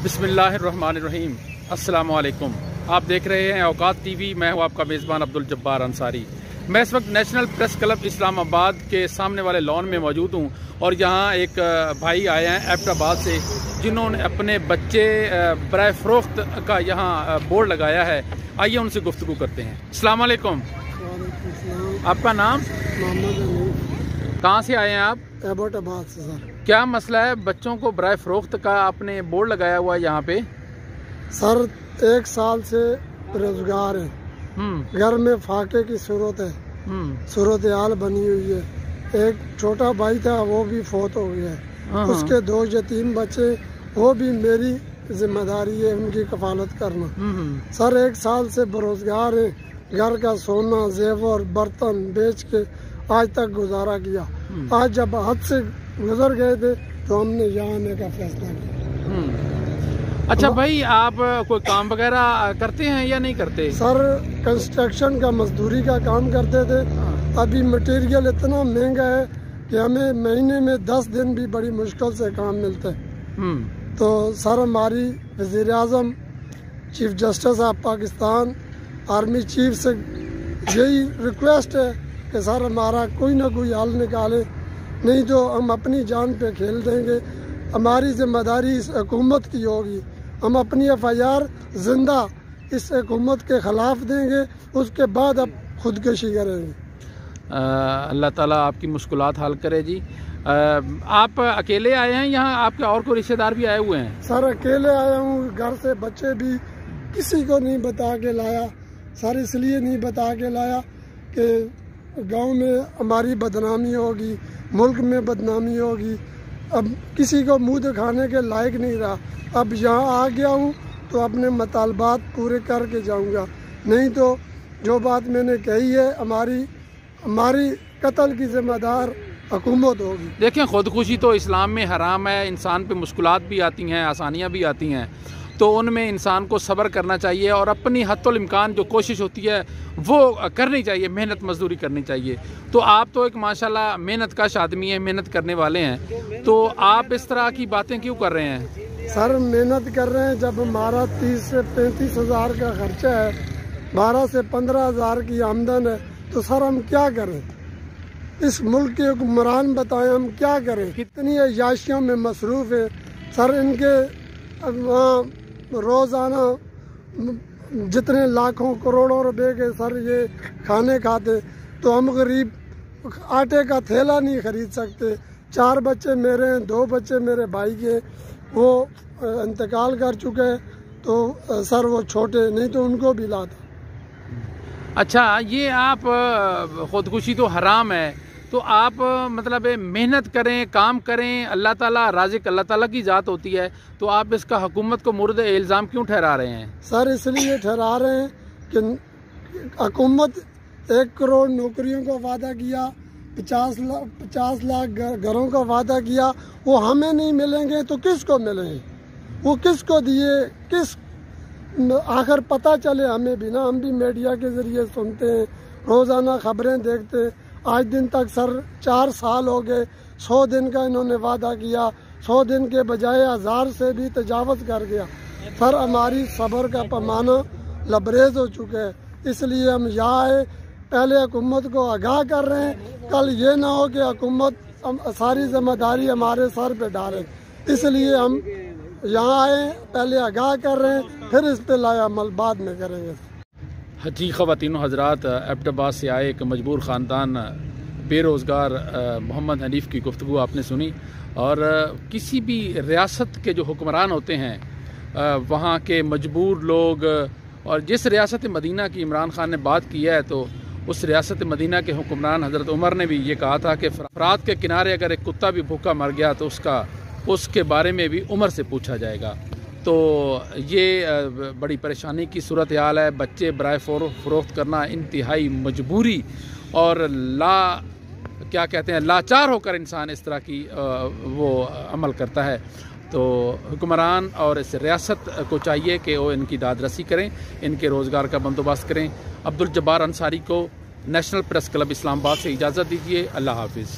बिस्मिल्लाहिर्रहमानिर्रहीम। अस्सलाम वालेकुम। आप देख रहे हैं औकात टीवी। मैं हूं आपका मेज़बान अब्दुल जब्बार अंसारी। मैं इस वक्त नेशनल प्रेस क्लब इस्लामाबाद के सामने वाले लॉन में मौजूद हूं और यहां एक भाई आए हैं एबटाबाद से, जिन्होंने अपने बच्चे बराए फ़रोख्त का यहां बोर्ड लगाया है। आइए उनसे गुफ्तगू करते हैं। अस्सलाम वालेकुम। आपका नाम? कहाँ से आए हैं आप? एबटाबाद से सर। क्या मसला है? बच्चों को बराए फ़रोख्त का आपने बोर्ड लगाया हुआ है यहाँ पे। सर 1 साल से बेरोजगार है, घर में फाके की सूरत है, सूरत हाल बनी हुई है। एक छोटा भाई था, वो भी फौत हो गया है। उसके 2 यतीम बच्चे, वो भी मेरी जिम्मेदारी है उनकी कफालत करना। सर 1 साल से बेरोजगार है, घर का सोना जेवर बर्तन बेच के आज तक गुजारा किया। आज जब हद से गुजर गए थे तो हमने यहाँ आने का फैसला किया। अच्छा भाई, आप कोई काम वगैरह करते हैं या नहीं करते? सर कंस्ट्रक्शन का मजदूरी का काम करते थे। अभी मटेरियल इतना महंगा है कि हमें महीने में 10 दिन भी बड़ी मुश्किल से काम मिलता है। तो सर हमारी वज़ीर आज़म, chief justice of Pakistan, army chief से यही रिक्वेस्ट है कि सर हमारा कोई ना कोई हल निकाले, नहीं तो हम अपनी जान पे खेल देंगे। हमारी जिम्मेदारी इस हुकूमत की होगी। हम अपनी FIR जिंदा इस हुकूमत के ख़िलाफ़ देंगे, उसके बाद अब खुदकशी करेंगे। अल्लाह ताला आपकी मुश्किलात हल करे जी। आप अकेले आए हैं यहाँ? आपके और कोई रिश्तेदार भी आए हुए हैं? सर अकेले आया हूँ, घर से बच्चे भी किसी को नहीं बता के लाया। सर इसलिए नहीं बता के लाया कि गांव में हमारी बदनामी होगी, मुल्क में बदनामी होगी। अब किसी को मुंह दिखाने के लायक नहीं रहा। अब यहाँ आ गया हूँ तो अपने मुतालबात पूरे करके जाऊँगा, नहीं तो जो बात मैंने कही है हमारी कत्ल की जिम्मेदार हुकूमत होगी। देखें, खुदकुशी तो इस्लाम में हराम है। इंसान पे मुश्किलात भी आती हैं, आसानियाँ भी आती हैं, तो उनमें इंसान को सब्र करना चाहिए और अपनी हद्दुल इम्कान जो कोशिश होती है वो करनी चाहिए, मेहनत मजदूरी करनी चाहिए। तो आप तो एक माशाल्लाह मेहनत कश आदमी है, मेहनत करने वाले हैं, तो आप इस तरह की बातें क्यों कर रहे हैं? सर मेहनत कर रहे हैं, जब हमारा 30 से 35 हज़ार का खर्चा है, 12 से 15 हज़ार की आमदन है, तो सर हम क्या करें? इस मुल्क के हुक्मरान बताएं हम क्या करें? कितनी अयाशियों में मसरूफ़ है। सर इनके रोज़ाना जितने लाखों करोड़ों रुपए के सर ये खाने खाते, तो हम गरीब आटे का थैला नहीं खरीद सकते। 4 बच्चे मेरे हैं, 2 बच्चे मेरे भाई के, वो इंतकाल कर चुके हैं, तो सर वो छोटे, नहीं तो उनको भी लाता। अच्छा, ये आप खुदकुशी तो हराम है, तो आप मतलब मेहनत करें, काम करें। अल्लाह ताला राज़िक अल्लाह ताला की ज़ात होती है, तो आप इसका हुकूमत को मुर्द इल्ज़ाम क्यों ठहरा रहे हैं? सर इसलिए ठहरा रहे हैं कि हुकूमत 1 करोड़ नौकरियों का वादा किया, 50 लाख घरों का वादा किया, वो हमें नहीं मिलेंगे तो किसको मिलेंगे? वो किसको दिए? किस आखिर पता चले हमें भी ना। हम भी मीडिया के ज़रिए सुनते हैं, रोज़ाना ख़बरें देखते हैं। आज दिन तक सर 4 साल हो गए, 100 दिन का इन्होंने वादा किया, 100 दिन के बजाय 1000 से भी तजावज़ कर गया। सर हमारी सब्र का पैमाना लबरेज हो चुका है, इसलिए हम यहाँ आए, पहले हुकूमत को आगाह कर रहे हैं। कल ये ना हो कि हुकूमत सारी जिम्मेदारी हमारे सर पे डाले, इसलिए हम यहाँ आए, पहले आगाह कर रहे हैं, फिर इस पे लाया अमल बाद में करेंगे। जी ख़वातीन हज़रात, एबटाबाद से आए एक मजबूर ख़ानदान बेरोज़गार मोहम्मद हनीफ़ की गुफ्तगू आपने सुनी। और किसी भी रियासत के जो हुक्मरान होते हैं, वहाँ के मजबूर लोग, और जिस रियासत मदीना की इमरान खान ने बात की है, तो उस रियासत मदीना के हुक्मरान हज़रत उमर ने भी ये कहा था कि फ़रात के किनारे अगर एक कुत्ता भी भूखा मर गया तो उसके बारे में भी उमर से पूछा जाएगा। तो ये बड़ी परेशानी की सूरत हाल है। बच्चे बराए फ़रोख्त करना इंतहाई मजबूरी और क्या कहते हैं, लाचार होकर इंसान इस तरह की वो अमल करता है। तो हुक्मरान और इस रियासत को चाहिए कि वो इनकी दादरसी करें, इनके रोज़गार का बंदोबस्त करें। अब्दुल जब्बार अंसारी को नेशनल प्रेस क्लब इस्लामाबाद से इजाज़त दीजिए। अल्लाह हाफिज़।